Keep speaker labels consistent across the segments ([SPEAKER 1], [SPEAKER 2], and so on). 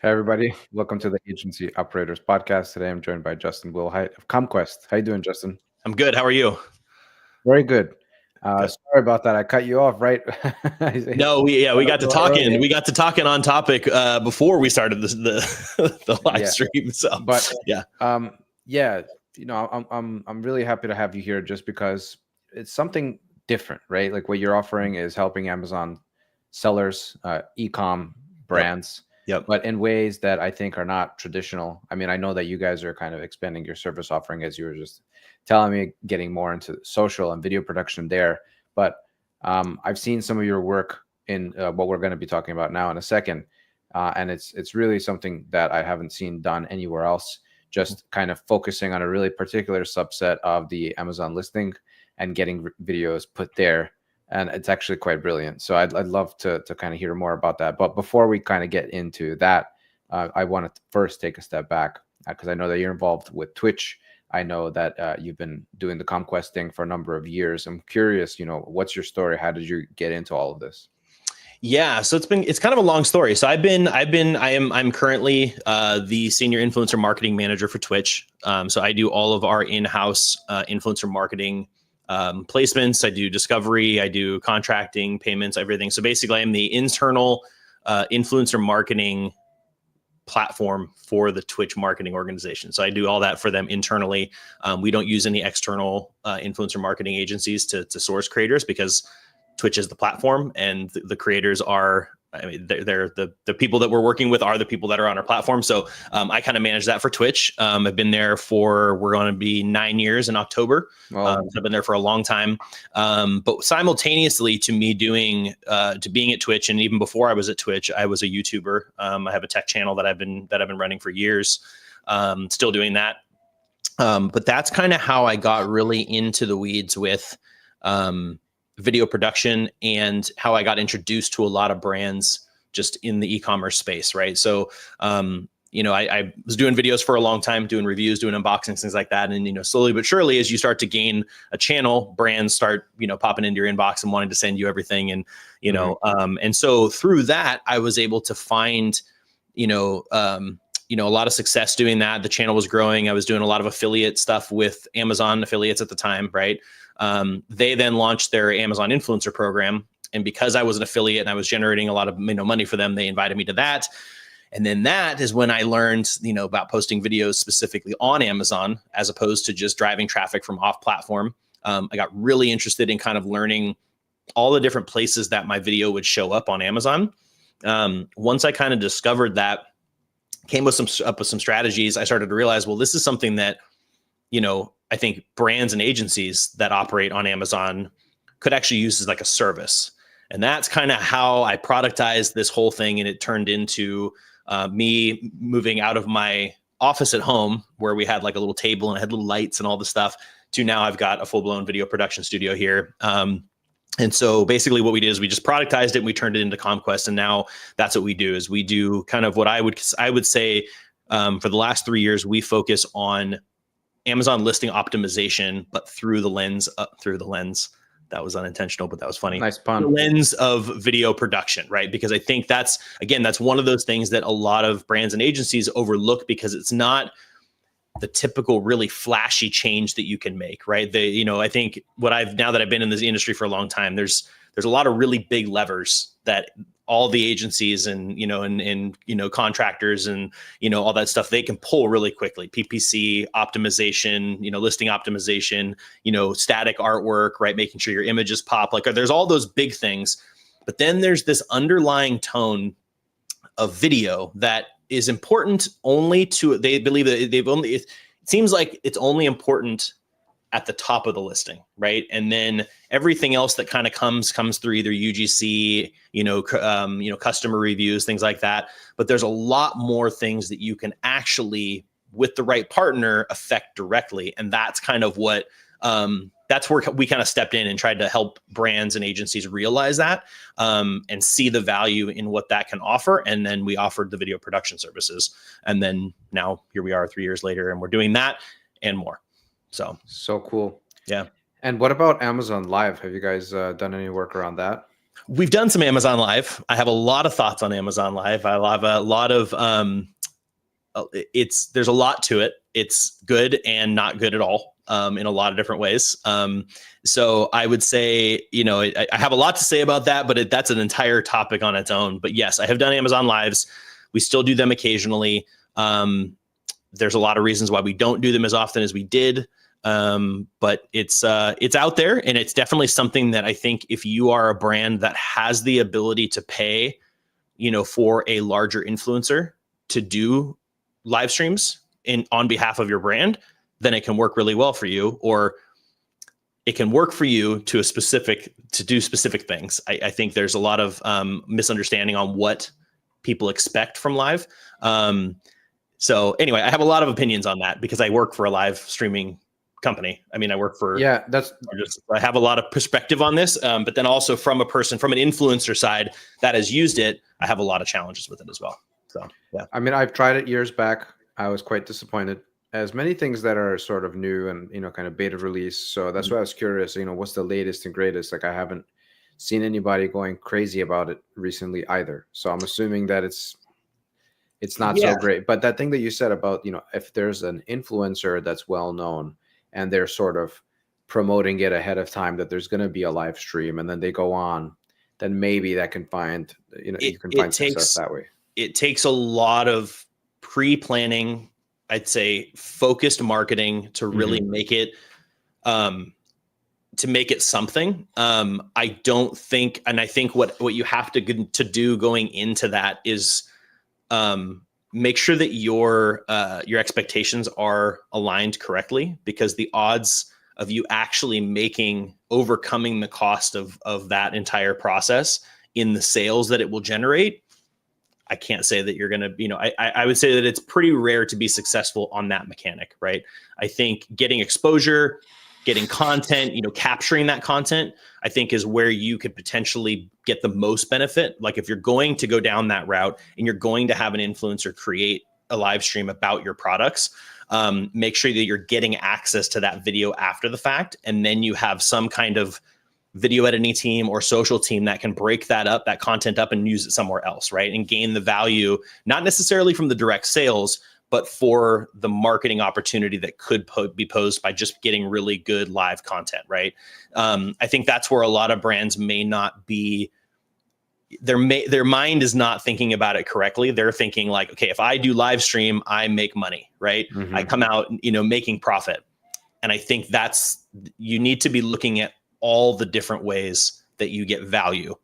[SPEAKER 1] Hey everybody, welcome to the Agency Operators Podcast. Today I'm joined by Justin Willhite of ComQuest. How you doing, Justin?
[SPEAKER 2] I'm good. How are you?
[SPEAKER 1] Very good.
[SPEAKER 2] Good.
[SPEAKER 1] Sorry about that. I cut you off right.
[SPEAKER 2] No, we got to talking.
[SPEAKER 1] Earlier.
[SPEAKER 2] We got to talking on topic before we started the live
[SPEAKER 1] Yeah,
[SPEAKER 2] stream. So
[SPEAKER 1] but
[SPEAKER 2] yeah,
[SPEAKER 1] um, yeah, I'm really happy to have you here just because it's something different, right? Like what you're offering is helping Amazon sellers, e-com
[SPEAKER 2] yep,
[SPEAKER 1] brands,
[SPEAKER 2] yep.
[SPEAKER 1] but in ways that I think are not traditional. I mean, I know that you guys are kind of expanding your service offering as you were just telling me, getting more into social and video production there. But I've seen some of your work in what we're going to be talking about now in a second, and it's really something that I haven't seen done anywhere else. Just kind of focusing on a really particular subset of the Amazon listing and getting videos put there, and it's actually quite brilliant. So I'd love to kind of hear more about that. But before we kind of get into that, I want to first take a step back because I know that you're involved with Twitch. I know that you've been doing the ComQuest thing for a number of years. I'm curious, what's your story? How did you get into all of this?
[SPEAKER 2] Yeah, so it's kind of a long story. So I'm currently the senior influencer marketing manager for Twitch. So I do all of our in-house influencer marketing placements. I do discovery, I do contracting, payments, everything. So basically, I'm the internal influencer marketing platform for the Twitch marketing organization. So I do all that for them internally. We don't use any external influencer marketing agencies to source creators because Twitch is the platform and the creators are, I mean, they're the people that we're working with are the people that are on our platform. So I kind of manage that for Twitch. I've been there we're going to be 9 years in October.
[SPEAKER 1] Well,
[SPEAKER 2] So I've been there for a long time. But simultaneously to me to being at Twitch, and even before I was at Twitch, I was a YouTuber. I have a tech channel that I've been running for years. Still doing that. But that's kind of how I got really into the weeds with video production and how I got introduced to a lot of brands just in the e-commerce space, right? So, I was doing videos for a long time, doing reviews, doing unboxings, things like that. And, slowly but surely, as you start to gain a channel, brands start, popping into your inbox and wanting to send you everything. And, and so through that, I was able to find, a lot of success doing that. The channel was growing. I was doing a lot of affiliate stuff with Amazon affiliates at the time, right? They then launched their Amazon influencer program. And because I was an affiliate and I was generating a lot of money for them, they invited me to that. And then that is when I learned, about posting videos specifically on Amazon, as opposed to just driving traffic from off platform. I got really interested in kind of learning all the different places that my video would show up on Amazon. Once I kind of discovered that, came with some strategies, I started to realize, well, this is something that, I think brands and agencies that operate on Amazon could actually use as like a service. And that's kind of how I productized this whole thing. And it turned into me moving out of my office at home where we had like a little table and I had little lights and all the stuff to now I've got a full-blown video production studio here. And so basically what we did is we just productized it and we turned it into ComQuest. And now that's what we do is we do kind of what I would say for the last 3 years, we focus on Amazon listing optimization, but through the lens. That was unintentional, but that was funny.
[SPEAKER 1] nice pun.
[SPEAKER 2] The lens of video production, right? Because I think that's one of those things that a lot of brands and agencies overlook because it's not the typical really flashy change that you can make, right? I think now that I've been in this industry for a long time, there's a lot of really big levers that all the agencies and contractors and all that stuff they can pull really quickly. PPC optimization, listing optimization, static artwork, right? Making sure your images pop. Like there's all those big things, but then there's this underlying tone of video that is important only to. They believe that it seems like it's only important at the top of the listing, right? And then everything else that kind of comes through either UGC, customer reviews, things like that. But there's a lot more things that you can actually, with the right partner, affect directly. And that's kind of what, that's where we kind of stepped in and tried to help brands and agencies realize that and see the value in what that can offer. And then we offered the video production services. And then now here we are 3 years later, and we're doing that and more. So
[SPEAKER 1] cool.
[SPEAKER 2] Yeah.
[SPEAKER 1] And what about Amazon Live? Have you guys done any work around that?
[SPEAKER 2] We've done some Amazon Live. I have a lot of thoughts on Amazon Live. I have a lot of there's a lot to it. It's good and not good at all in a lot of different ways. So I would say, I have a lot to say about that, but that's an entire topic on its own. But yes, I have done Amazon Lives. We still do them occasionally. There's a lot of reasons why we don't do them as often as we did. But it's out there, and it's definitely something that I think if you are a brand that has the ability to pay, for a larger influencer to do live streams on behalf of your brand, then it can work really well for you, or it can work for you to do specific things. I think there's a lot of misunderstanding on what people expect from live. So anyway, I have a lot of opinions on that because I work for a live streaming company. I mean, I work for, I have a lot of perspective on this, but then also from an influencer side that has used it, I have a lot of challenges with it as well. So, yeah.
[SPEAKER 1] I mean, I've tried it years back. I was quite disappointed, as many things that are sort of new and, kind of beta release. So that's why I was curious, what's the latest and greatest? Like, I haven't seen anybody going crazy about it recently either. So I'm assuming that it's not so great. But that thing that you said about, if there's an influencer that's well known and they're sort of promoting it ahead of time that there's going to be a live stream and then they go on, then maybe that can find, you can find success that way.
[SPEAKER 2] It takes a lot of pre-planning, I'd say focused marketing to really make it, something. I don't think, and I think what you have to do going into that is, make sure that your expectations are aligned correctly, because the odds of you actually overcoming the cost of that entire process in the sales that it will generate, I can't say that you're going to, I would say that it's pretty rare to be successful on that mechanic, right? I think getting exposure, getting content, capturing that content, I think is where you could potentially get the most benefit. Like if you're going to go down that route and you're going to have an influencer create a live stream about your products, make sure that you're getting access to that video after the fact. And then you have some kind of video editing team or social team that can break that content up and use it somewhere else, right? And gain the value, not necessarily from the direct sales, but for the marketing opportunity that could be posed by just getting really good live content, right? I think that's where a lot of brands may not be, their mind is not thinking about it correctly. They're thinking like, okay, if I do live stream, I make money, right? I come out, making profit. And I think you need to be looking at all the different ways that you get value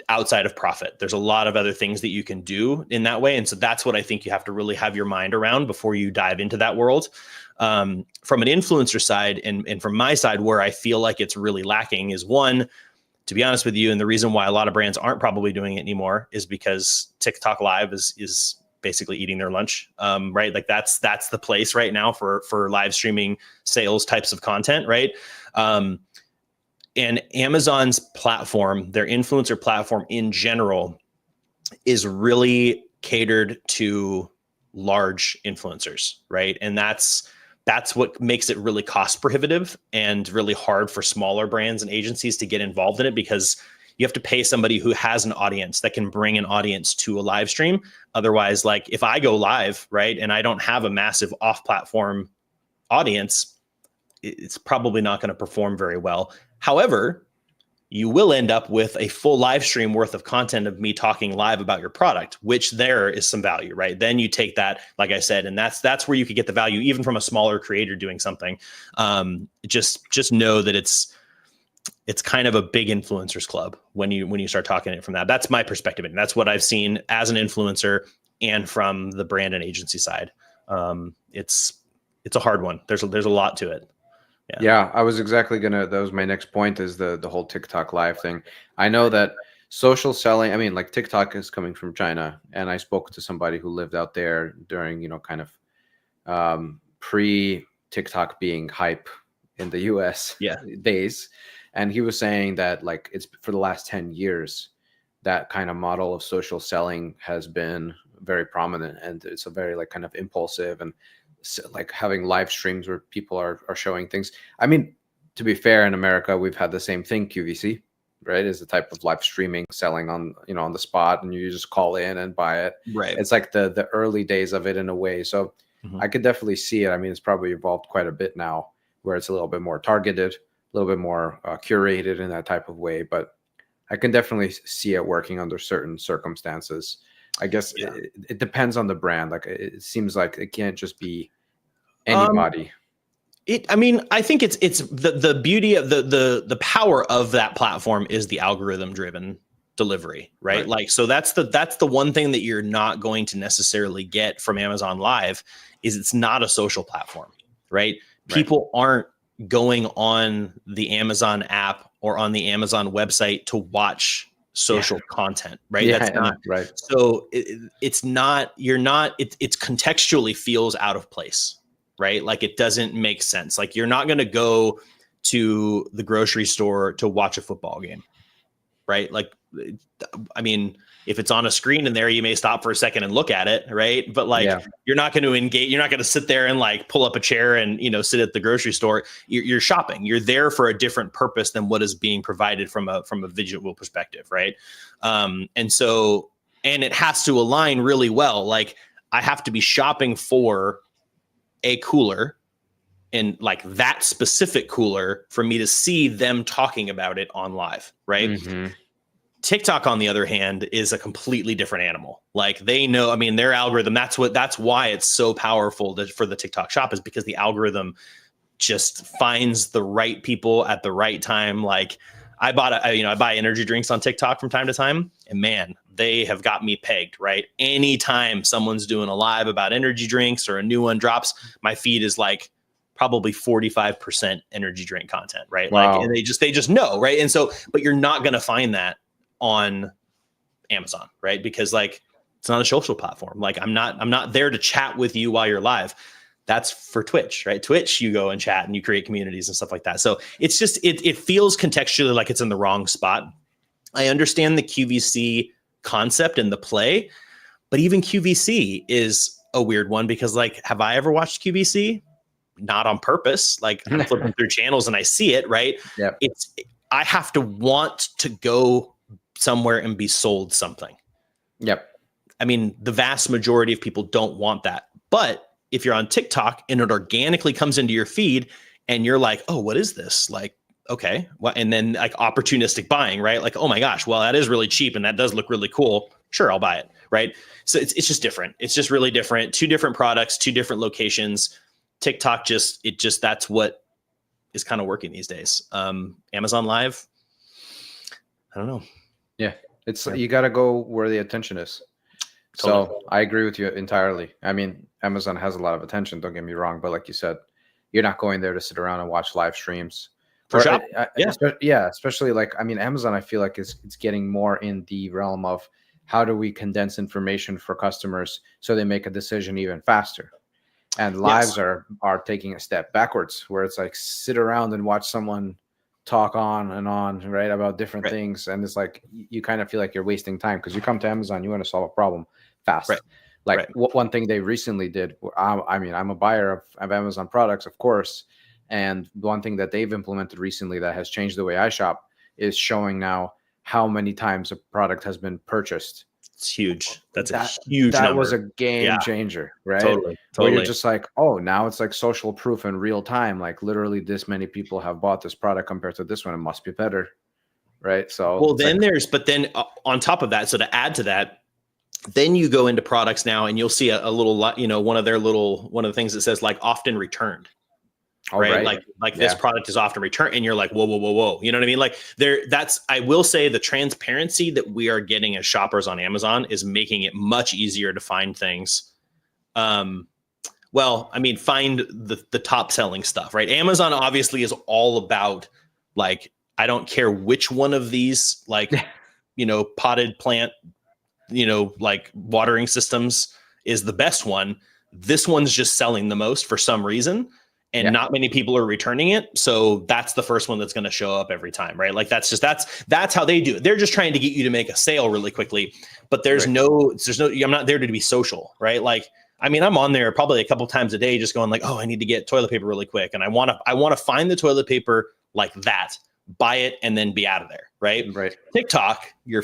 [SPEAKER 2] outside of profit. There's a lot of other things that you can do in that way. And so that's what I think you have to really have your mind around before you dive into that world. From an influencer side and from my side, where I feel like it's really lacking is, one, to be honest with you, and the reason why a lot of brands aren't probably doing it anymore is because TikTok Live is basically eating their lunch, right? Like that's the place right now for live streaming sales types of content, right? And Amazon's platform, their influencer platform in general, is really catered to large influencers, right? And that's what makes it really cost prohibitive and really hard for smaller brands and agencies to get involved in it, because you have to pay somebody who has an audience that can bring an audience to a live stream. Otherwise, like if I go live, right, and I don't have a massive off-platform audience, it's probably not going to perform very well. However, you will end up with a full live stream worth of content of me talking live about your product, which there is some value, right? Then you take that, like I said, and that's where you could get the value even from a smaller creator doing something. Just know that it's kind of a big influencers club when you start talking it from that. That's my perspective, and that's what I've seen as an influencer and from the brand and agency side. It's a hard one. There's a lot to it.
[SPEAKER 1] Yeah, I was that was my next point, is the whole TikTok live thing. I know that social selling, I mean, like TikTok is coming from China, and I spoke to somebody who lived out there during, kind of pre TikTok being hype in the US days. And he was saying that like it's for the last 10 years, that kind of model of social selling has been very prominent, and it's a very like kind of impulsive and like having live streams where people are showing things. I mean, to be fair, in America, we've had the same thing, QVC. right? Is the type of live streaming selling on, on the spot, and you just call in and buy it.
[SPEAKER 2] Right.
[SPEAKER 1] It's like the early days of it in a way. So I could definitely see it. I mean, it's probably evolved quite a bit now, where it's a little bit more targeted, a little bit more curated in that type of way. But I can definitely see it working under certain circumstances. I guess it depends on the brand. Like, it seems like it can't just be anybody.
[SPEAKER 2] I think it's the beauty of the power of that platform is the algorithm driven delivery, right? Like, so that's the one thing that you're not going to necessarily get from Amazon Live is it's not a social platform, right? People aren't going on the Amazon app or on the Amazon website to watch social content, right? That's not
[SPEAKER 1] right.
[SPEAKER 2] So it's not, it's contextually feels out of place, right? Like, it doesn't make sense. Like, you're not going to go to the grocery store to watch a football game, right? Like, I mean, if it's on a screen in there, you may stop for a second and look at it, right? But like, you're not going to engage. You're not going to sit there and like pull up a chair and, sit at the grocery store. You're shopping. You're there for a different purpose than what is being provided from a visual perspective, right? And it has to align really well. Like, I have to be shopping for a cooler, and like that specific cooler, for me to see them talking about it on live, right? TikTok, on the other hand, is a completely different animal. Like, they know, I mean, their algorithm, that's why it's so powerful for the TikTok shop, is because the algorithm just finds the right people at the right time. Like, I buy energy drinks on TikTok from time to time, and man, they have got me pegged, right? Anytime someone's doing a live about energy drinks or a new one drops, my feed is like probably 45% energy drink content, right?
[SPEAKER 1] Wow.
[SPEAKER 2] Like, and they just know, right? And so, but you're not going to find that on Amazon, right? Because like, it's not a social platform. Like, I'm not there to chat with you while you're live. That's for Twitch, right? Twitch, you go and chat and you create communities and stuff like that. So it's just, it feels contextually like it's in the wrong spot. I understand the QVC concept and the play, but even QVC is a weird one, because like, have I ever watched QVC? Not on purpose. Like, I'm flipping through channels and I see it, right?
[SPEAKER 1] Yeah.
[SPEAKER 2] I have to want to go somewhere and be sold something.
[SPEAKER 1] Yep.
[SPEAKER 2] I mean, the vast majority of people don't want that. But if you're on TikTok and it organically comes into your feed and you're like, oh, what is this? Like, okay. Well, and then like opportunistic buying, right? Like, oh my gosh, well, that is really cheap and that does look really cool. Sure, I'll buy it, right? So it's just different. It's just really different. 2 different products, 2 different locations. TikTok that's what is kind of working these days. Amazon Live, I don't know.
[SPEAKER 1] Yeah, you got to go where the attention is.
[SPEAKER 2] Totally.
[SPEAKER 1] So I agree with you entirely. I mean, Amazon has a lot of attention, don't get me wrong, but like you said, you're not going there to sit around and watch live streams.
[SPEAKER 2] For shop.
[SPEAKER 1] Especially like, I mean, Amazon, I feel like it's getting more in the realm of how do we condense information for customers so they make a decision even faster. And lives are taking a step backwards, where it's like, sit around and watch someone talk on and on, right, about different things. And it's like, you kind of feel like you're wasting time, because you come to Amazon, you want to solve a problem fast. Like, one thing they recently did, I mean, I'm a buyer of Amazon products, of course. And one thing that they've implemented recently that has changed the way I shop is showing now how many times a product has been purchased.
[SPEAKER 2] It's huge. That's a huge
[SPEAKER 1] That
[SPEAKER 2] number.
[SPEAKER 1] was a game changer, right?
[SPEAKER 2] Totally.
[SPEAKER 1] Where you're just like, oh, now it's like social proof in real time. Like, literally this many people have bought this product compared to this one. It must be better, right? So,
[SPEAKER 2] well, then on top of that, so to add to that, then you go into products now and you'll see a little, one of the things that says like often returned. Right. Like this product is often returned, and you're like, whoa. You know what I mean? Like, I will say the transparency that we are getting as shoppers on Amazon is making it much easier to find things. Well, I mean, find the top selling stuff, right? Amazon obviously is all about, like, I don't care which one of these, like, potted plant, like watering systems is the best one. This one's just selling the most for some reason. And not many people are returning it. So that's the first one that's going to show up every time, right? Like, that's how they do it. They're just trying to get you to make a sale really quickly, but there's no, I'm not there to be social, right? Like, I mean, I'm on there probably a couple times a day, just going like, oh, I need to get toilet paper really quick. And I want to find the toilet paper like that buy it, and then be out of there. Right.
[SPEAKER 1] Right.
[SPEAKER 2] TikTok, you're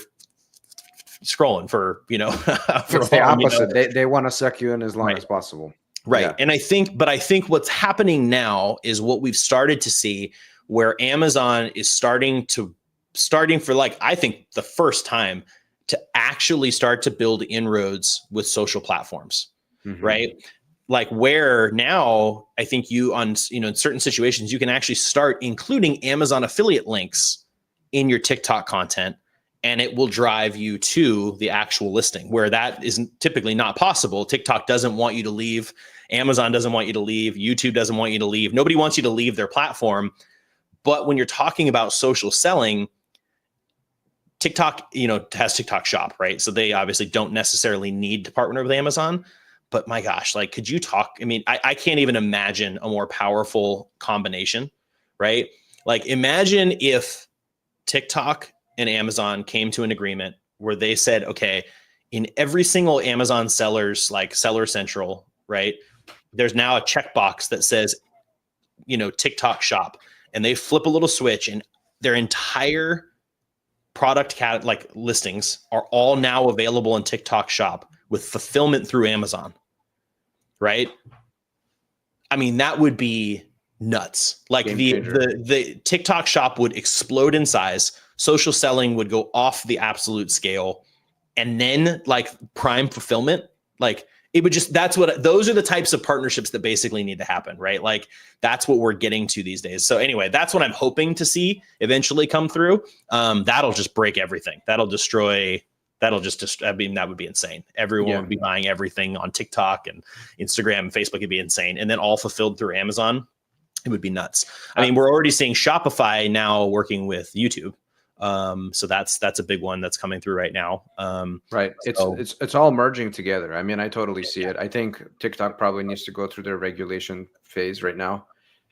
[SPEAKER 2] scrolling for, for
[SPEAKER 1] It's the
[SPEAKER 2] long,
[SPEAKER 1] opposite. They want to suck you in as long
[SPEAKER 2] Right.
[SPEAKER 1] as possible.
[SPEAKER 2] Right.
[SPEAKER 1] Yeah.
[SPEAKER 2] And I think what's happening now is what we've started to see, where Amazon is starting for, like, I think the first time to actually start to build inroads with social platforms.
[SPEAKER 1] Mm-hmm.
[SPEAKER 2] Right. Like, where now I think in certain situations, you can actually start including Amazon affiliate links in your TikTok content, and it will drive you to the actual listing, where that isn't typically not possible. TikTok doesn't want you to leave. Amazon doesn't want you to leave. YouTube doesn't want you to leave. Nobody wants you to leave their platform. But when you're talking about social selling, TikTok, has TikTok Shop, right? So they obviously don't necessarily need to partner with Amazon. But my gosh, like, could you talk? I mean, I can't even imagine a more powerful combination, right? Like, imagine if TikTok and Amazon came to an agreement where they said, okay, in every single Amazon seller's, like, Seller Central, right, there's now a checkbox that says, TikTok Shop, and they flip a little switch, and their entire product listings are all now available in TikTok Shop with fulfillment through Amazon, right? I mean, that would be nuts. Like, the TikTok Shop would explode in size. Social selling would go off the absolute scale. And then, like, Prime fulfillment, like, it would just, those are the types of partnerships that basically need to happen, right? Like, that's what we're getting to these days. So anyway, that's what I'm hoping to see eventually come through. That'll just break everything. I mean, that would be insane. Everyone would be buying everything on TikTok and Instagram and Facebook. It'd be insane. And then all fulfilled through Amazon. It would be nuts. I mean, we're already seeing Shopify now working with YouTube. So that's a big one that's coming through right now.
[SPEAKER 1] Right. It's all merging together. I mean, I totally see it. I think TikTok probably needs to go through their regulation phase right now.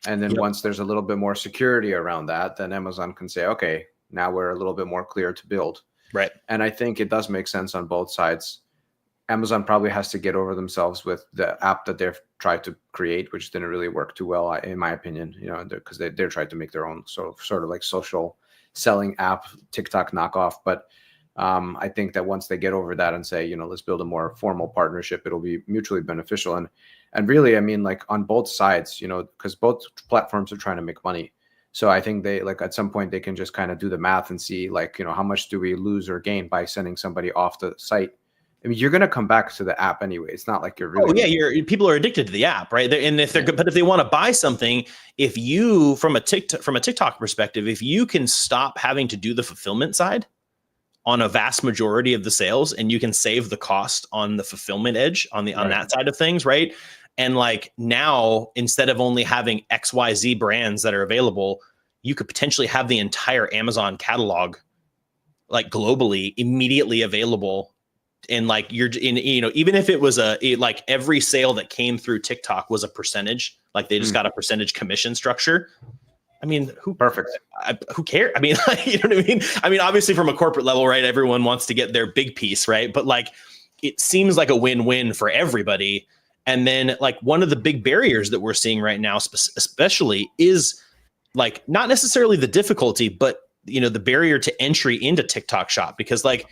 [SPEAKER 1] And then once there's a little bit more security around that, then Amazon can say, okay, now we're a little bit more clear to build.
[SPEAKER 2] Right.
[SPEAKER 1] And I think it does make sense on both sides. Amazon probably has to get over themselves with the app that they've tried to create, which didn't really work too well, in my opinion, because they're trying to make their own sort of like social selling app, TikTok knockoff. But I think that once they get over that and say, let's build a more formal partnership, it'll be mutually beneficial. And really, I mean, like, on both sides, because both platforms are trying to make money. So I think they, like, at some point they can just kind of do the math and see, like, how much do we lose or gain by sending somebody off the site? I mean, you're going to come back to the app anyway. It's not like you're really.
[SPEAKER 2] People are addicted to the app, right? But if they want to buy something, if you, from a TikTok perspective, if you can stop having to do the fulfillment side on a vast majority of the sales, and you can save the cost on the fulfillment edge on that side of things, right? And, like, now, instead of only having XYZ brands that are available, you could potentially have the entire Amazon catalog, like, globally immediately available. And, like, even if it was like every sale that came through TikTok was a percentage, like, they just got a percentage commission structure. I mean, who cares? I mean, you know what I mean? I mean, obviously from a corporate level, right? Everyone wants to get their big piece, right? But, like, it seems like a win-win for everybody. And then, like, one of the big barriers that we're seeing right now, especially, is, like, not necessarily the difficulty, but, the barrier to entry into TikTok Shop, because, like,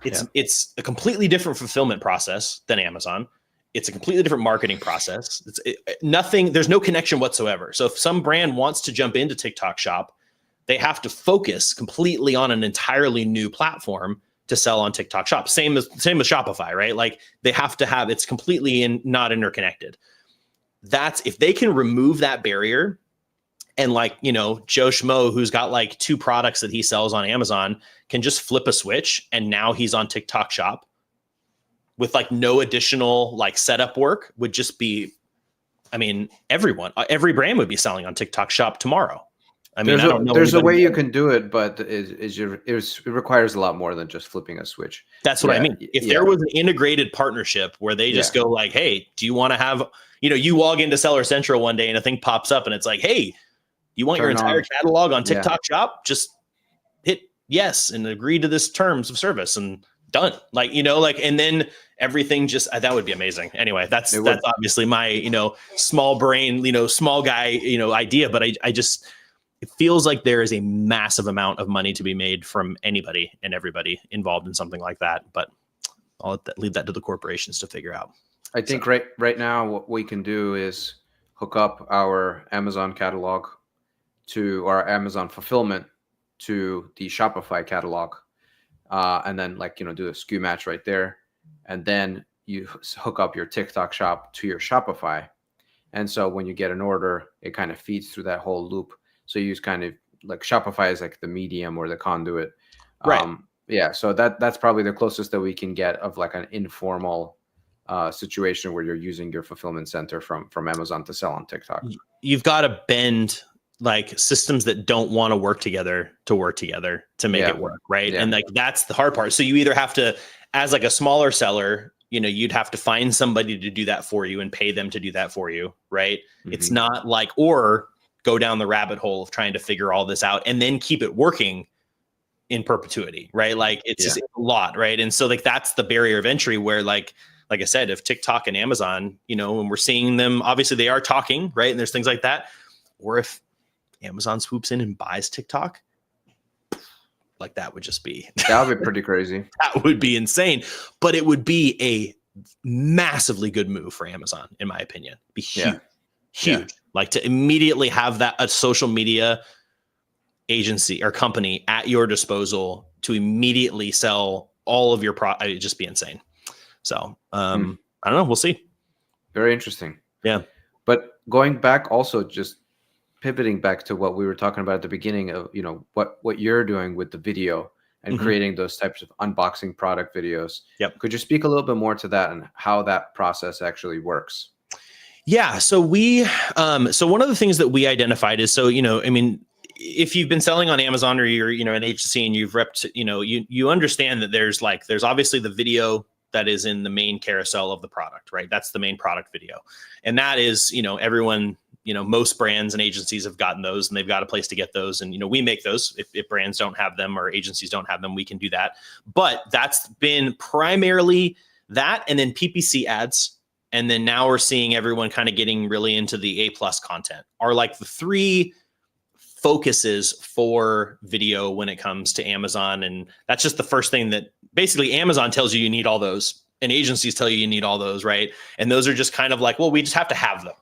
[SPEAKER 2] it's a completely different fulfillment process than Amazon. It's a completely different marketing process. There's no connection whatsoever. So if some brand wants to jump into TikTok Shop, they have to focus completely on an entirely new platform to sell on TikTok Shop. Same with Shopify, right? Like, they have to have, it's completely not interconnected. If they can remove that barrier, and, like, Joe Schmo, who's got, like, 2 products that he sells on Amazon, can just flip a switch, and now he's on TikTok Shop with, like, no additional, like, setup work, would just be, I mean, every brand would be selling on TikTok Shop tomorrow. I mean, I don't know.
[SPEAKER 1] There's a way you can do it, but it requires a lot more than just flipping a switch.
[SPEAKER 2] That's what I mean. If there was an integrated partnership where they just go, like, hey, do you want to have, you log into Seller Central one day and a thing pops up and it's like, hey, you want your entire catalog on TikTok Shop? Just hit yes and agree to this terms of service and done. Like, and then everything just, that would be amazing. Anyway, that's obviously my, small brain, small guy, idea. But I just, it feels like there is a massive amount of money to be made from anybody and everybody involved in something like that. But I'll leave that to the corporations to figure out.
[SPEAKER 1] I think right now what we can do is hook up our Amazon catalog to our Amazon fulfillment to the Shopify catalog, and then do a SKU match right there, and then you hook up your TikTok shop to your Shopify, and so when you get an order, it kind of feeds through that whole loop. So you use kind of like Shopify is like the medium or the conduit,
[SPEAKER 2] right?
[SPEAKER 1] Yeah, so that's probably the closest that we can get of like an informal situation where you're using your fulfillment center from Amazon to sell on TikTok.
[SPEAKER 2] You've got to bend like systems that don't want to work together to make it work, right? And like that's the hard part. So you either have to, as like a smaller seller, you'd have to find somebody to do that for you and pay them to do that for you, right? Mm-hmm. It's not like, or go down the rabbit hole of trying to figure all this out and then keep it working in perpetuity, right? Like it's just a lot, right? And so like that's the barrier of entry where like I said, if TikTok and Amazon, and we're seeing them, obviously they are talking, right? And there's things like that. Or if Amazon swoops in and buys TikTok, like that would just be
[SPEAKER 1] pretty crazy.
[SPEAKER 2] That would be insane. But it would be a massively good move for Amazon, in my opinion. Be huge. Huge. Like to immediately have that a social media agency or company at your disposal to immediately sell all of your product. It'd just be insane. So I don't know. We'll see.
[SPEAKER 1] Very interesting.
[SPEAKER 2] Yeah.
[SPEAKER 1] But going back, also just pivoting back to what we were talking about at the beginning of, what you're doing with the video and creating those types of unboxing product videos.
[SPEAKER 2] Yep. Could
[SPEAKER 1] you speak a little bit more to that and how that process actually works?
[SPEAKER 2] Yeah. So so one of the things that we identified is, if you've been selling on Amazon or you're, an agency and you've repped, you understand that there's obviously the video that is in the main carousel of the product, right? That's the main product video. And that is, everyone, most brands and agencies have gotten those and they've got a place to get those. And, we make those. If brands don't have them or agencies don't have them, we can do that. But that's been primarily that and then PPC ads. And then now we're seeing everyone kind of getting really into the A+ content are like the three focuses for video when it comes to Amazon. And that's just the first thing that basically Amazon tells you need all those and agencies tell you need all those, right? And those are just kind of like, well, we just have to have them.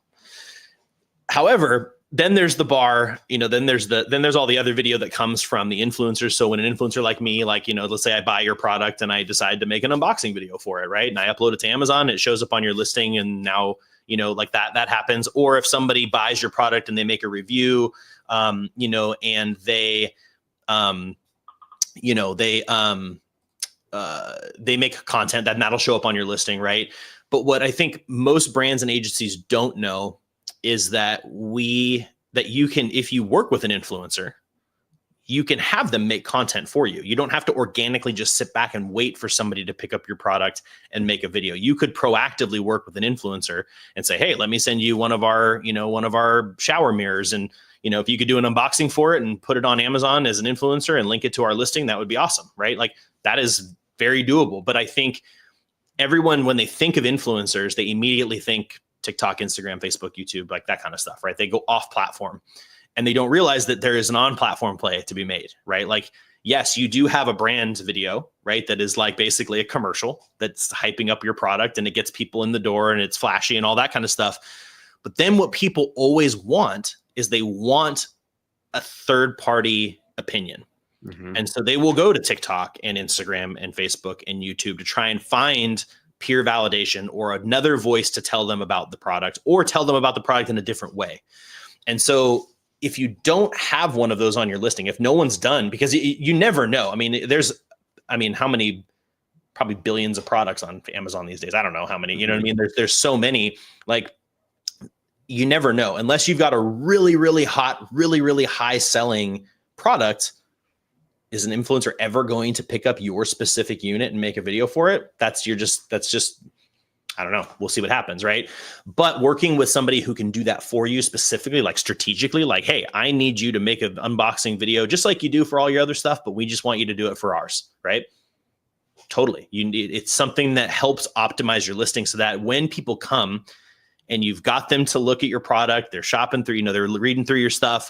[SPEAKER 2] However, then there's the bar, then there's all the other video that comes from the influencers. So when an influencer like me, let's say I buy your product and I decide to make an unboxing video for it, right? And I upload it to Amazon, it shows up on your listing and now, that happens. Or if somebody buys your product and they make a review, and they make content that'll show up on your listing, right? But what I think most brands and agencies don't know is that you can, if you work with an influencer, you can have them make content for you. You don't have to organically just sit back and wait for somebody to pick up your product and make a video. You could proactively work with an influencer and say, hey, let me send you one of our shower mirrors. And, if you could do an unboxing for it and put it on Amazon as an influencer and link it to our listing, that would be awesome, right? Like that is very doable. But I think everyone, when they think of influencers, they immediately think TikTok, Instagram, Facebook, YouTube, like that kind of stuff, right? They go off platform and they don't realize that there is an on-platform play to be made, right? Like, yes, you do have a brand video, right? That is like basically a commercial that's hyping up your product and it gets people in the door and it's flashy and all that kind of stuff. But then what people always want is they want a third-party opinion. Mm-hmm. And so they will go to TikTok and Instagram and Facebook and YouTube to try and find peer validation or another voice to tell them about the product or tell them about the product in a different way. And so if you don't have one of those on your listing, if no one's done, because you never know. How many, probably billions of products on Amazon these days. I don't know how many, there's so many, like, you never know unless you've got a really, really hot, really, really high selling product. Is an influencer ever going to pick up your specific unit and make a video for it? That's just, I don't know. We'll see what happens, right? But working with somebody who can do that for you specifically, like strategically, like, hey, I need you to make an unboxing video just like you do for all your other stuff, but we just want you to do it for ours, right? Totally. It's something that helps optimize your listing so that when people come and you've got them to look at your product, they're shopping through, they're reading through your stuff,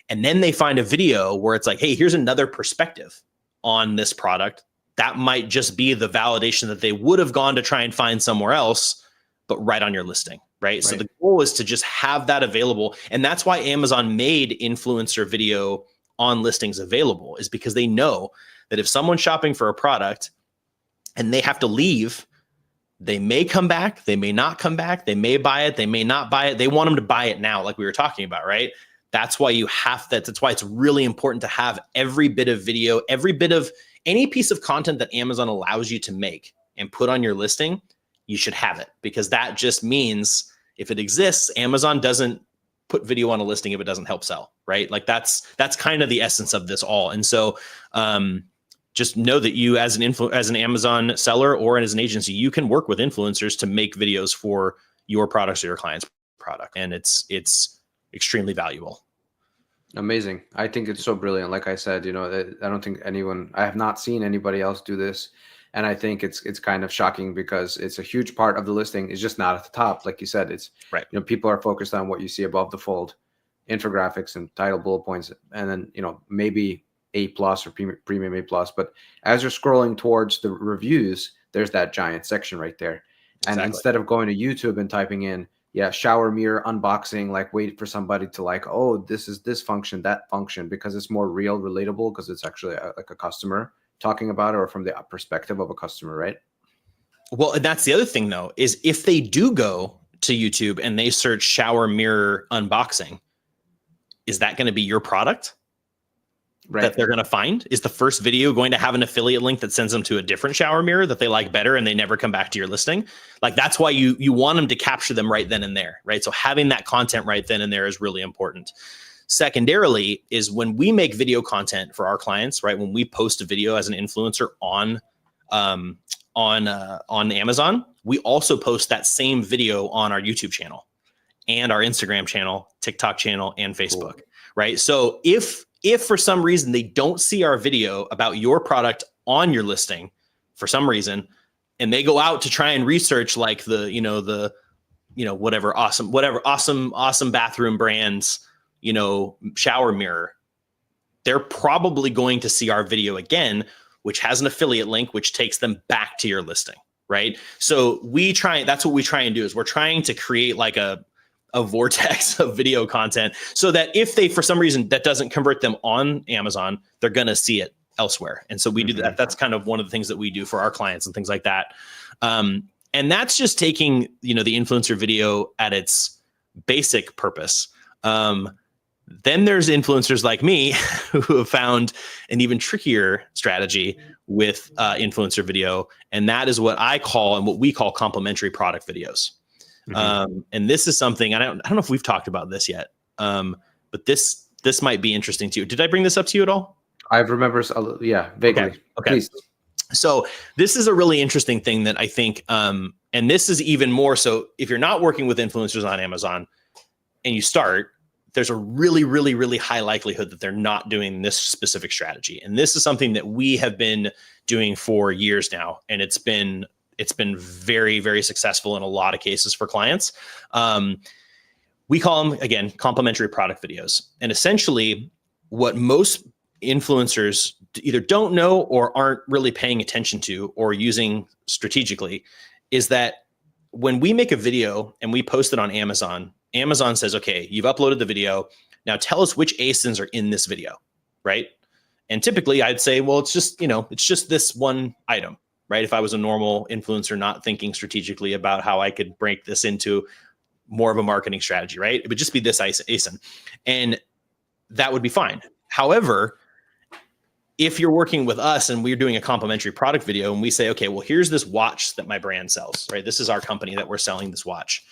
[SPEAKER 2] And then they find a video where it's like, hey, here's another perspective on this product. That might just be the validation that they would have gone to try and find somewhere else, but right on your listing, right? So the goal is to just have that available. And that's why Amazon made influencer video on listings available, is because they know that if someone's shopping for a product and they have to leave, they may come back, they may not come back, they may buy it, they may not buy it. They want them to buy it now, like we were talking about, right? That's why you have that. That's why it's really important to have every bit of video, every bit of any piece of content that Amazon allows you to make and put on your listing, you should have it, because that just means if it exists, Amazon doesn't put video on a listing if it doesn't help sell, right? Like that's kind of the essence of this all. And so just know that you as an Amazon seller or as an agency, you can work with influencers to make videos for your products or your client's product. And it's extremely valuable.
[SPEAKER 1] Amazing. I think it's so brilliant. Like I said, I don't think I have not seen anybody else do this. And I think it's kind of shocking because it's a huge part of the listing. It's just not at the top. Like you said, it's
[SPEAKER 2] right.
[SPEAKER 1] People are focused on what you see above the fold, infographics and title, bullet points, and then, maybe A+ or premium A+. But as you're scrolling towards the reviews, there's that giant section right there. Exactly. And instead of going to YouTube and typing in, shower mirror unboxing, like wait for somebody to like, oh, this is this function, that function, because it's more real, relatable, because it's actually like a customer talking about it, or from the perspective of a customer, right?
[SPEAKER 2] Well, and that's the other thing though, is if they do go to YouTube and they search shower mirror unboxing, is that going to be your product that they're going to find? Is the first video going to have an affiliate link that sends them to a different shower mirror that they like better and they never come back to your listing? Like that's why you want them to capture them right then and there, right? So having that content right then and there is really important. Secondarily is when we make video content for our clients, right? When we post a video as an influencer on Amazon, we also post that same video on our YouTube channel and our Instagram channel, TikTok channel, and Facebook, cool. Right? So if for some reason they don't see our video about your product on your listing for some reason, and they go out to try and research like whatever awesome bathroom brands, shower mirror, they're probably going to see our video again, which has an affiliate link, which takes them back to your listing, right? So that's what we try and do, is we're trying to create like a vortex of video content so that if they, for some reason, that doesn't convert them on Amazon, they're going to see it elsewhere. And so we do that. That's kind of one of the things that we do for our clients and things like that. And that's just taking, the influencer video at its basic purpose. Then there's influencers like me who have found an even trickier strategy with influencer video. And that is what I call and what we call complementary product videos. And this is something, I don't know if we've talked about this yet, but this might be interesting to you. Did I bring this up to you at all?
[SPEAKER 1] I remember, vaguely.
[SPEAKER 2] Okay.
[SPEAKER 1] Please.
[SPEAKER 2] So this is a really interesting thing that I think, and this is even more so if you're not working with influencers on Amazon and you start, there's a really, really, really high likelihood that they're not doing this specific strategy. And this is something that we have been doing for years now. And it's been very, very successful in a lot of cases for clients. We call them, again, complementary product videos. And essentially what most influencers either don't know or aren't really paying attention to or using strategically is that when we make a video and we post it on Amazon, Amazon says, okay, you've uploaded the video. Now tell us which ASINs are in this video, right? And typically I'd say, well, it's just this one item, right? If I was a normal influencer not thinking strategically about how I could break this into more of a marketing strategy, right? It would just be this ASIN. And that would be fine. However, if you're working with us and we're doing a complementary product video and we say, okay, well, here's this watch that my brand sells, right? This is our company that we're selling this watch.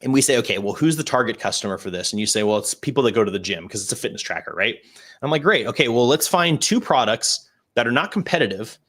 [SPEAKER 2] And we say, okay, well, who's the target customer for this? And you say, well, it's people that go to the gym because it's a fitness tracker, right? And I'm like, great. Okay, well, let's find two products that are not competitive,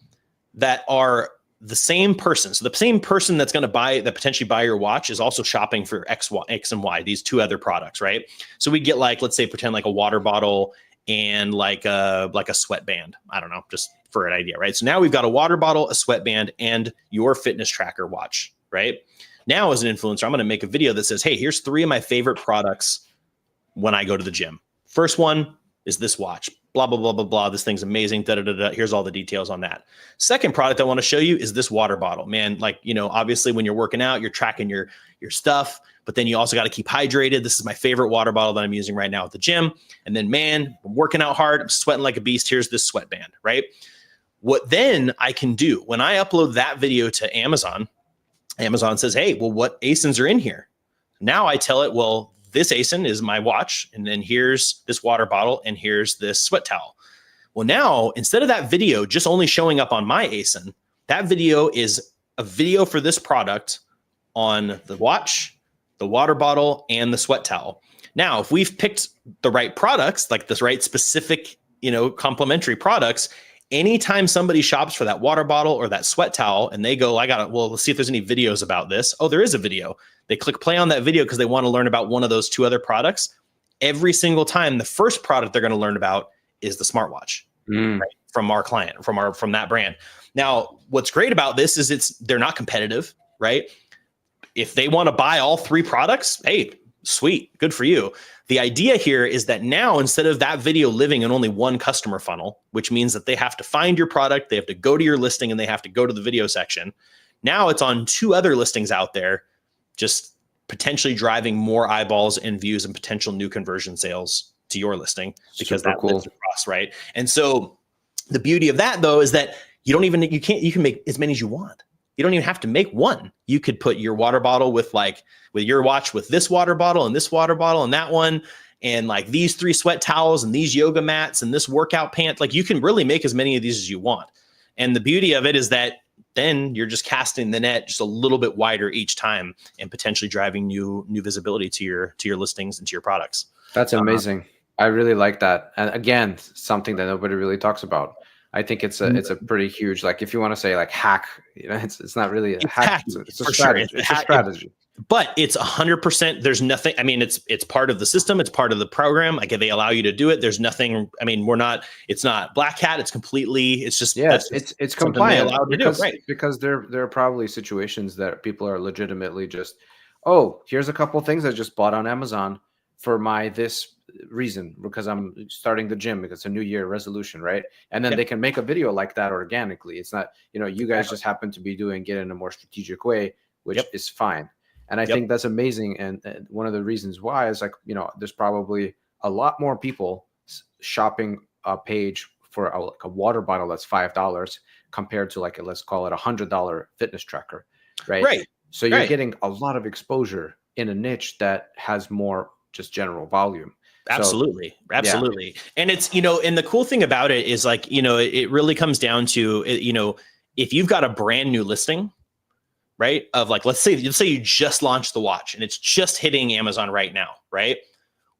[SPEAKER 2] that are the same person. So the same person that's going to potentially buy your watch is also shopping for X and Y, these two other products, right? So we get like, let's say, pretend like a water bottle and like a sweatband. I don't know, just for an idea, right? So now we've got a water bottle, a sweatband, and your fitness tracker watch, right? Now, as an influencer, I'm going to make a video that says, hey, here's 3 of my favorite products when I go to the gym First one is this watch, blah, blah, blah, blah, blah. This thing's amazing. Da, da, da, da. Here's all the details on that. Second product I want to show you is this water bottle, man. Like, obviously when you're working out, you're tracking your stuff, but then you also got to keep hydrated. This is my favorite water bottle that I'm using right now at the gym. And then, man, I'm working out hard. I'm sweating like a beast. Here's this sweatband, right? What then I can do when I upload that video to Amazon, Amazon says, hey, well, what ASINs are in here? Now I tell it, well, this ASIN is my watch, and then here's this water bottle, and here's this sweat towel. Well, now, instead of that video just only showing up on my ASIN, that video is a video for this product on the watch, the water bottle, and the sweat towel. Now, if we've picked the right products, like the right specific, complementary products, anytime somebody shops for that water bottle or that sweat towel and they go, let's see if there's any videos about this. Oh, there is a video. They click play on that video because they want to learn about one of those two other products. Every single time, the first product they're going to learn about is the smartwatch, right? From our client, from that brand. Now, what's great about this is they're not competitive, right? If they want to buy all three products, hey, sweet, good for you. The idea here is that now, instead of that video living in only one customer funnel, which means that they have to find your product, they have to go to your listing, and they have to go to the video section. Now it's on two other listings out there, just potentially driving more eyeballs and views and potential new conversion sales to your listing because
[SPEAKER 1] Super
[SPEAKER 2] that
[SPEAKER 1] cool.
[SPEAKER 2] lives across, right? And so the beauty of that, though, is that you can make as many as you want. You don't even have to make one. You could put your water bottle with your watch with this water bottle and this water bottle and that one, and like these 3 sweat towels and these yoga mats and this workout pant. Like, you can really make as many of these as you want. And the beauty of it is that then you're just casting the net just a little bit wider each time and potentially driving new visibility to your listings and to your products.
[SPEAKER 1] That's amazing. I really like that. And again, something that nobody really talks about. I think it's a pretty huge, like, if you want to say like hack, it's not really a hack. It's a strategy.
[SPEAKER 2] Sure.
[SPEAKER 1] It's a strategy.
[SPEAKER 2] But it's 100%. There's nothing. I mean, it's part of the system. It's part of the program. Like, if they allow you to do it, there's nothing. I mean, it's not black hat. It's completely. It's just
[SPEAKER 1] it's compliant
[SPEAKER 2] allowed to do, right?
[SPEAKER 1] Because there are probably situations that people are legitimately just, oh, here's a couple things I just bought on Amazon for this reason, because I'm starting the gym, because it's a new year resolution, right? And then they can make a video like that organically. It's not, you guys just happen to be doing it in a more strategic way, which is fine. And I think that's amazing. And one of the reasons why is, like, there's probably a lot more people shopping a page for a water bottle that's $5 compared to, like, let's call it $100 fitness tracker, right?
[SPEAKER 2] Right.
[SPEAKER 1] So you're getting a lot of exposure in a niche that has more just general volume.
[SPEAKER 2] Absolutely. And it's, and the cool thing about it is, like, it really comes down to, if you've got a brand new listing, right? Of, like, let's say you just launched the watch and it's just hitting Amazon right now, right?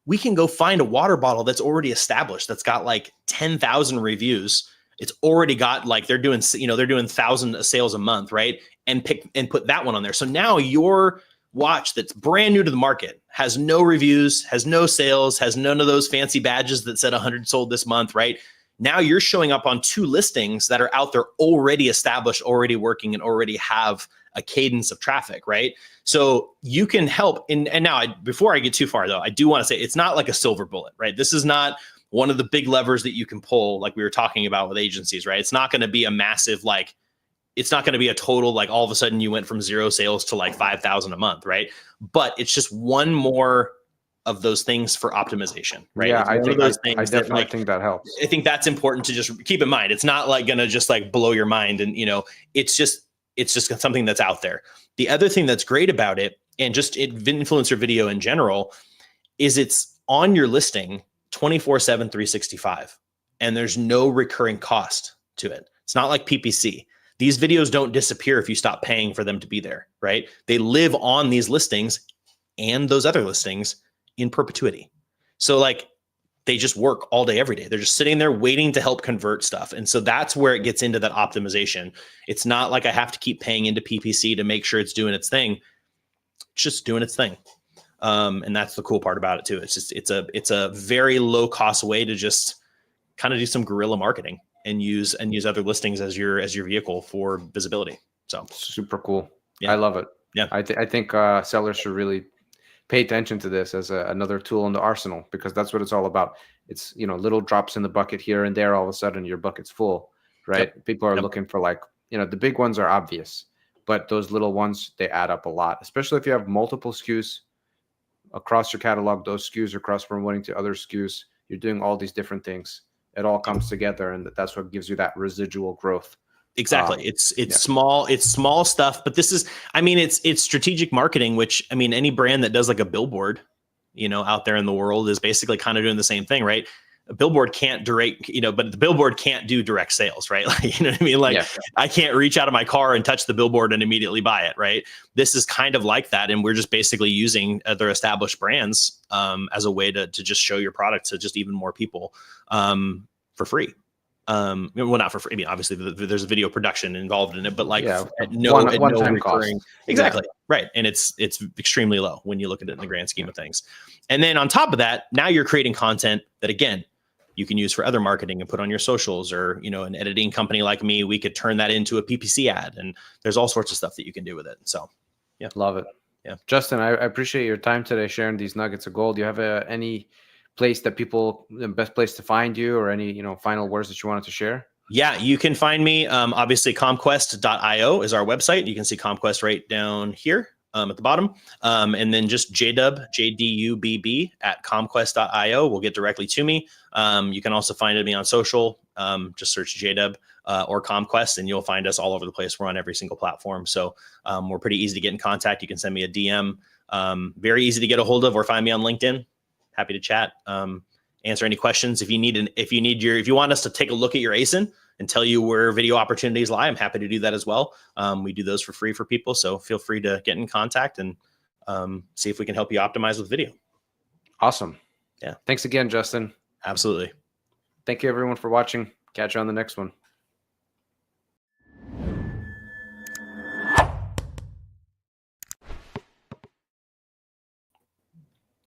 [SPEAKER 2] We can go find a water bottle that's already established, that's got like 10,000 reviews. It's already got, like, they're doing 1,000 sales a month, right? And put that one on there. So now your watch that's brand new to the market has no reviews, has no sales, has none of those fancy badges that said 100 sold this month, right? Now you're showing up on 2 listings that are out there already established, already working, and already have a cadence of traffic, right? So you can help. And now, before I get too far, though, I do want to say it's not like a silver bullet, right? This is not one of the big levers that you can pull, like we were talking about with agencies, right? It's not going to be a massive, like, it's not going to be a total, like, all of a sudden you went from 0 sales to like 5,000 a month, right? But it's just one more of those things for optimization, right?
[SPEAKER 1] Yeah, I
[SPEAKER 2] definitely
[SPEAKER 1] think that helps.
[SPEAKER 2] I think that's important to just keep in mind. It's not like going to just like blow your mind, and it's just something that's out there. The other thing that's great about it, and just influencer video in general, is it's on your listing 24/7, 365, and there's no recurring cost to it. It's not like PPC. These videos don't disappear if you stop paying for them to be there, right? They live on these listings and those other listings in perpetuity. So, like, they just work all day, every day. They're just sitting there waiting to help convert stuff. And so that's where it gets into that optimization. It's not like I have to keep paying into PPC to make sure it's doing its thing. It's just doing its thing. And that's the cool part about it too. It's a very low cost way to just kind of do some guerrilla marketing and use other listings as your vehicle for visibility. So
[SPEAKER 1] super cool.
[SPEAKER 2] Yeah.
[SPEAKER 1] I love it.
[SPEAKER 2] Yeah.
[SPEAKER 1] I think sellers should really pay attention to this as another tool in the arsenal, because that's what it's all about. It's, little drops in the bucket here and there. All of a sudden your bucket's full, right?
[SPEAKER 2] Yep.
[SPEAKER 1] People are
[SPEAKER 2] Yep.
[SPEAKER 1] looking for the big ones are obvious, but those little ones, they add up a lot, especially if you have multiple SKUs across your catalog. Those SKUs are cross-promoting to other SKUs. You're doing all these different things. It all comes together, and that's what gives you that residual growth.
[SPEAKER 2] Exactly. It's small stuff, but this is, it's strategic marketing, which, any brand that does like a billboard, out there in the world is basically kind of doing the same thing, right? A billboard can't but the billboard can't do direct sales, right? Like, you know what I mean? Like, yeah. I can't reach out of my car and touch the billboard and immediately buy it, right? This is kind of like that. And we're just basically using other established brands as a way to just show your product to just even more people for free. Well, not for free. Obviously there's a video production involved in it, but
[SPEAKER 1] one-time cost.
[SPEAKER 2] Exactly. Yeah. Right. And it's extremely low when you look at it in the grand scheme of things. And then on top of that, now you're creating content that, again, you can use for other marketing and put on your socials, or, an editing company like me, we could turn that into a PPC ad, and there's all sorts of stuff that you can do with it. So, yeah.
[SPEAKER 1] Love it.
[SPEAKER 2] Yeah.
[SPEAKER 1] Justin, I appreciate your time today, sharing these nuggets of gold. Do you have any place that the best place to find you, or any, final words that you wanted to share?
[SPEAKER 2] Yeah, you can find me. Obviously, ComQuest.io is our website. You can see ComQuest right down here at the bottom. And then just JDUBB at ComQuest.io will get directly to me. You can also find me on social. Just search JDub or ComQuest, and you'll find us all over the place. We're on every single platform. So we're pretty easy to get in contact. You can send me a DM. Very easy to get a hold of, or find me on LinkedIn. Happy to chat. Answer any questions. If you want us to take a look at your ASIN and tell you where video opportunities lie, I'm happy to do that as well. We do those for free for people. So feel free to get in contact and see if we can help you optimize with video.
[SPEAKER 1] Awesome.
[SPEAKER 2] Yeah.
[SPEAKER 1] Thanks again, Justin.
[SPEAKER 2] Absolutely.
[SPEAKER 1] Thank you everyone for watching. Catch you on the next one.